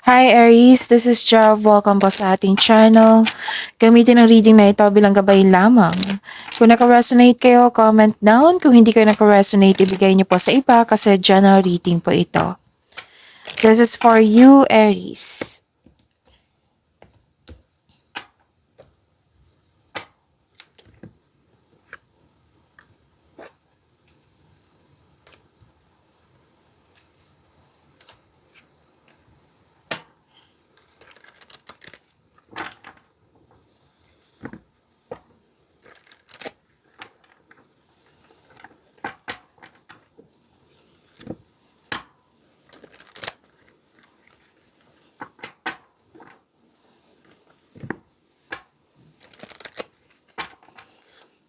Hi Aries, this is Jav. Welcome po sa ating channel. Gamitin ang reading na ito bilang gabay lamang. Kung naka-resonate kayo, comment down. Kung hindi kayo naka-resonate, ibigay niyo po sa iba kasi general reading po ito. This is for you, Aries.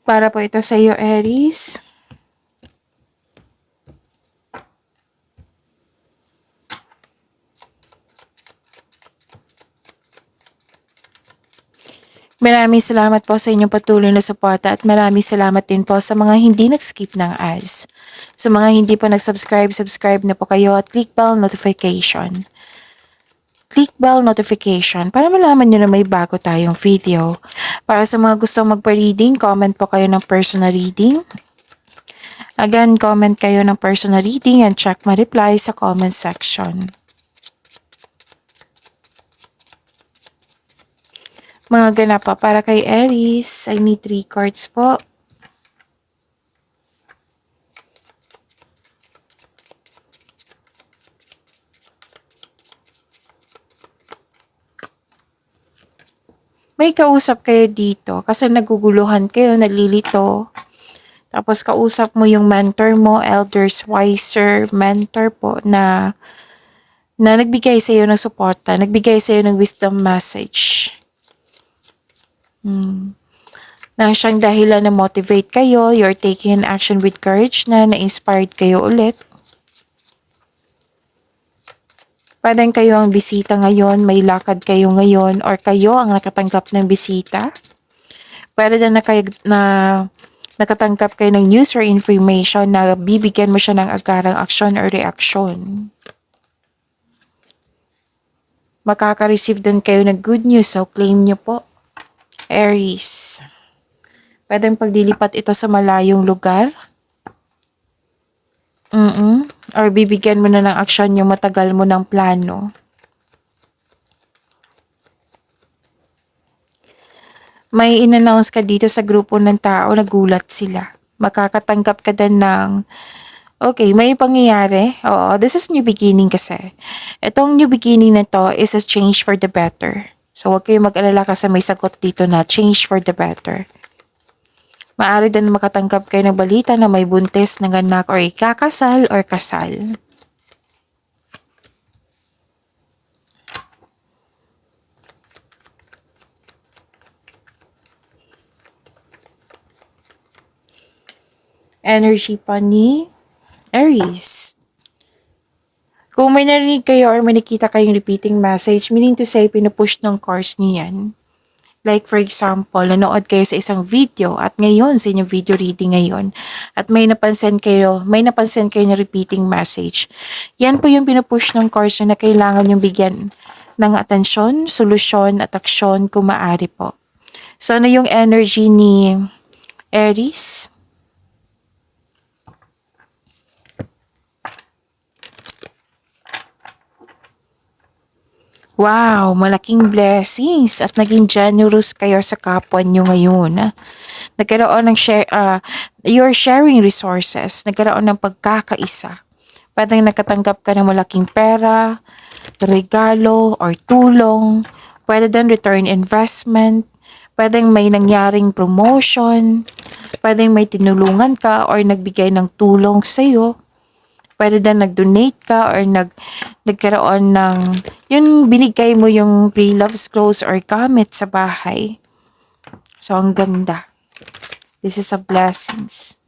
Para po ito sa iyo, Aries. Maraming salamat po sa inyong patuloy na suporta at maraming salamat din po sa mga hindi nag-skip ng ads. Sa mga hindi pa nag-subscribe, subscribe na po kayo at click bell notification. Click bell notification para malaman nyo na may bago tayong video. Para sa mga gustong magpa-reading, comment po kayo ng personal reading. Again, comment kayo ng personal reading and check my reply sa comment section. Mga ganap pa para kay Aries, I need 3 cards po. May kausap kayo dito kasi naguguluhan kayo, nalilito. Tapos kausap mo yung mentor mo, elders, wiser, mentor po na nagbigay sa iyo ng suporta, nagbigay sa iyo ng wisdom message. Nang siyang dahilan na motivate kayo, you're taking an action with courage na na-inspired kayo ulit. Pwedeng kayo ang bisita ngayon, may lakad kayo ngayon, or kayo ang nakatanggap ng bisita. Pwede na nakatanggap kayo ng news or information na bibigyan mo siya ng agarang aksyon or reaksyon. Makaka-receive din kayo ng good news, so claim nyo po. Aries. Pwedeng paglilipat ito sa malayong lugar. Or bibigyan mo na ng aksyon yung matagal mo ng plano. May in-announce ka dito sa grupo ng tao, nagulat sila. Makakatanggap ka din ng, okay, may pangyayari. Oo, this is new beginning kasi. Itong new beginning na to is a change for the better. So, huwag kayong mag-alala kasi may sagot dito na change for the better. Maaari din makatanggap kayo ng balita na may buntis, nanganak, or ikakasal or kasal. Energy pa ni Aries. Kung may narinig kayo or may nakita kayong repeating message, meaning to say, pinupush ng cards niyan. Like for example, nanood kayo sa isang video at ngayon sa inyong video reading ngayon at may napansin kayo na repeating message. Yan po yung pinupush ng cards na kailangan yung bigyan ng atensyon, solusyon at aksyon kung maaari po. So ano yung energy ni Aries? Wow, malaking blessings at naging generous kayo sa kapwa nyo ngayon. Nagkaroon ng you're sharing resources, nagkaroon ng pagkakaisa. Pwedeng nakatanggap ka ng malaking pera, regalo, or tulong. Pwede din return investment. Pwedeng may nangyaring promotion. Pwedeng may tinulungan ka or nagbigay ng tulong sa'yo. Pwede din nag-donate ka or nagkaroon ng, yung binigay mo yung pre-loves clothes or gamit sa bahay. So, ang ganda. This is a blessings.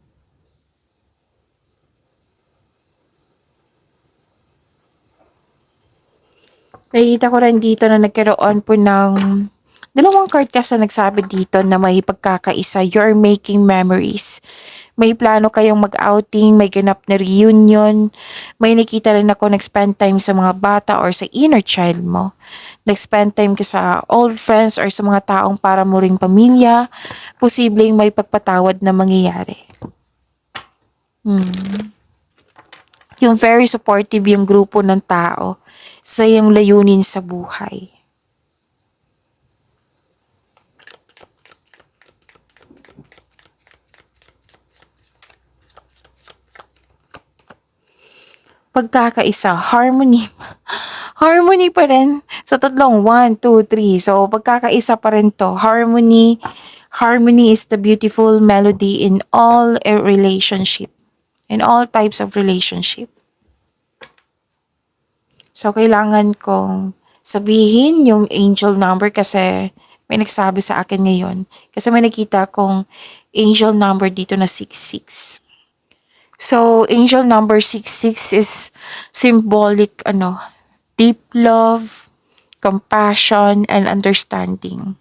Nakikita ko rin dito na nagkaroon po ng Dalawang card kasi nagsabi dito na may pagkakaisa, you're making memories. May plano kayong mag-outing, may ganap na reunion, may nakita rin ako nag-spend time sa mga bata or sa inner child mo. Nag-spend time ka sa old friends or sa mga taong para mo ring pamilya, posibleng may pagpatawad na mangyayari. Yung very supportive yung grupo ng tao sa iyong layunin sa buhay. Pagkakaisa, harmony. Harmony pa rin. So, tatlong, 1, 2, 3. So, pagkakaisa pa rin to. Harmony. Harmony is the beautiful melody in all a relationship. In all types of relationship. So, kailangan kong sabihin yung angel number kasi may nagsabi sa akin ngayon. Kasi may nakita kong angel number dito na 66. So, angel number 66 is symbolic, deep love, compassion, and understanding.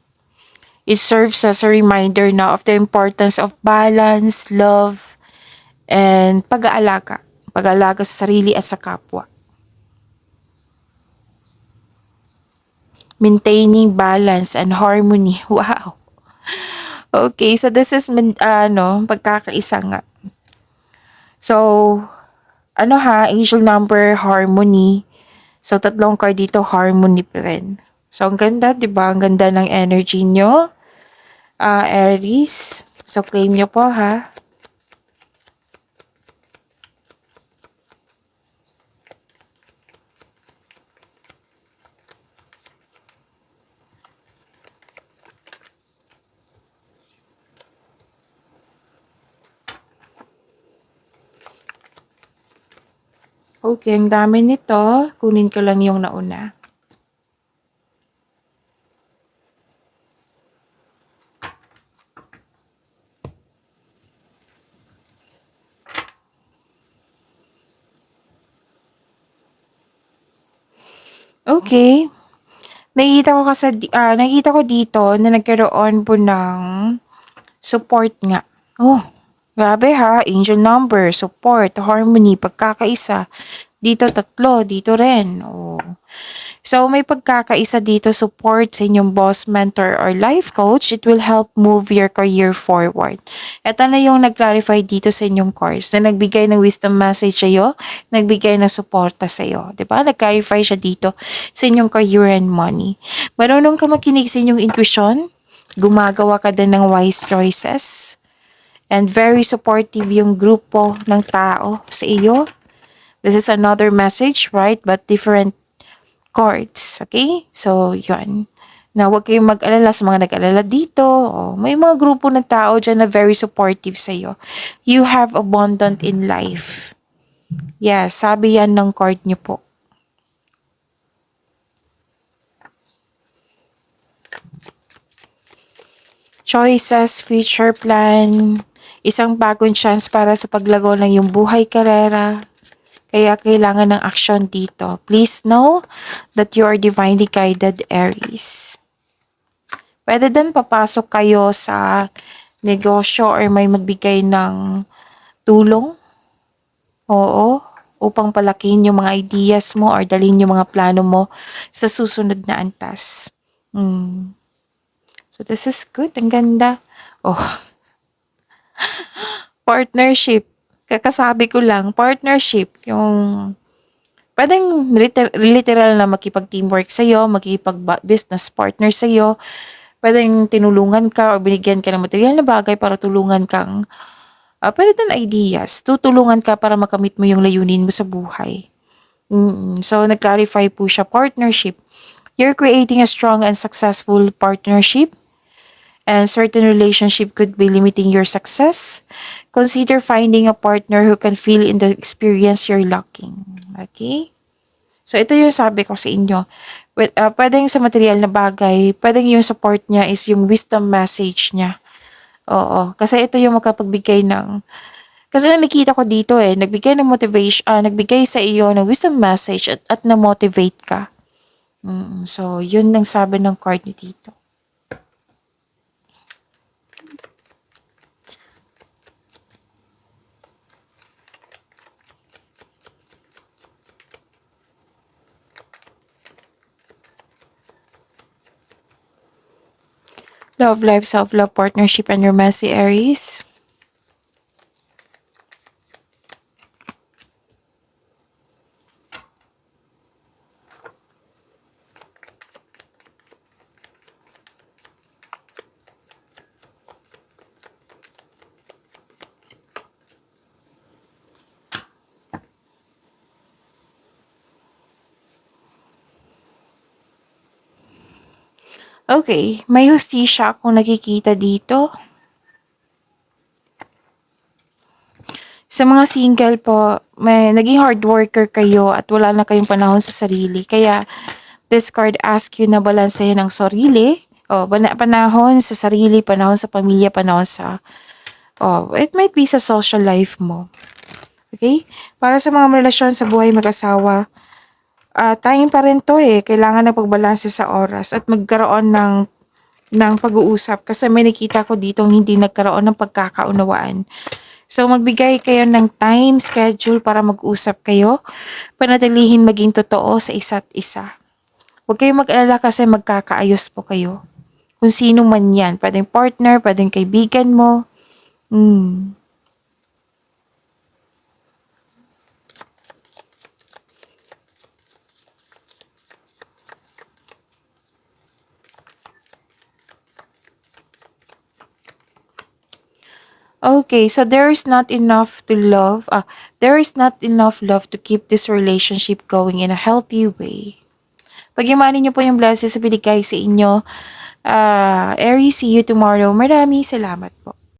It serves as a reminder na of the importance of balance, love, and pag-aalaga. Pag-aalaga sa sarili at sa kapwa. Maintaining balance and harmony. Wow. Okay, so this is pagkakaisa nga. So, angel number, harmony. So, tatlong card dito, harmony pa rin. So, ang ganda, di ba? Ang ganda ng energy nyo. Aries. So, claim nyo po, ha? Okay, ang dami nito. Kunin ko lang yung nauna. Okay. Nakita ko dito na nagkaroon po ng support nga. Oh, grabe ha. Angel number, support, harmony, pagkakaisa. Dito tatlo, dito rin. Oh. So, may pagkakaisa dito, support sa inyong boss, mentor, or life coach. It will help move your career forward. Ito na yung nag-clarify dito sa inyong course na nagbigay ng wisdom message sa iyo, nagbigay ng suporta sa iyo. Diba? Nag-clarify siya dito sa inyong career and money. Marunong ka makinig sa inyong intuition, gumagawa ka din ng wise choices, and very supportive yung grupo ng tao sa iyo. This is another message, right? But different cards. Okay? So, yun. Na huwag kayong mag-alala sa mga nag-alala dito. O, may mga grupo ng tao dyan na very supportive sa iyo. You have abundant in life. Yes, sabi yan ng card niyo po. Choices, future plan, isang bagong chance para sa paglago ng iyong buhay, karera. Kaya kailangan ng aksyon dito. Please know that you are divinely guided, Aries. Pwede din papasok kayo sa negosyo or may magbigay ng tulong. Oo. Upang palakihin yung mga ideas mo or dalhin yung mga plano mo sa susunod na antas. So this is good. Ang ganda. Oh. Partnership. Kakasabi ko lang, partnership, yung pwedeng literal na makipag-teamwork sa'yo, makipag-business partner sa'yo, pwedeng tinulungan ka o binigyan ka ng material na bagay para tulungan kang, pwede din ideas, tutulungan ka para makamit mo yung layunin mo sa buhay. So, nag-clarify po siya, partnership. You're creating a strong and successful partnership. And certain relationship could be limiting your success. Consider finding a partner who can feel in the experience you're lacking. Okay? So, ito yung sabi ko sa inyo. Pwedeng sa material na bagay, pwedeng yung support niya is yung wisdom message niya. Oo. Kasi ito yung makapagbigay ng... Kasi nakikita ko dito nagbigay ng motivation, nagbigay sa iyo ng wisdom message at na-motivate ka. So, yun ang sabi ng card niyo dito. Love life, self-love, partnership, and romancy, Aries. Okay, may hustisya akong nakikita dito. Sa mga single po, may naging hard worker kayo at wala na kayong panahon sa sarili. Kaya this card ask you na balansehin ang sarili. Panahon sa sarili, panahon sa pamilya, panahon sa it might be sa social life mo. Okay? Para sa mga relasyon sa buhay mag-asawa, time pa rin to eh. Kailangan na pagbalanse sa oras at magkaroon ng pag-uusap kasi may nakita ko dito hindi nagkaroon ng pagkakaunawaan. So magbigay kayo ng time schedule para mag-usap kayo, panatilihin maging totoo sa isa't isa. Huwag kayong mag-alala kasi magkakaayos po kayo. Kung sino man yan, pwedeng partner, pwedeng kaibigan mo. Okay, so there is not enough to love. There is not enough love to keep this relationship going in a healthy way. Pag-imanin niyo po yung blessings sa binigay sa inyo. Aries, see you tomorrow. Maraming salamat po.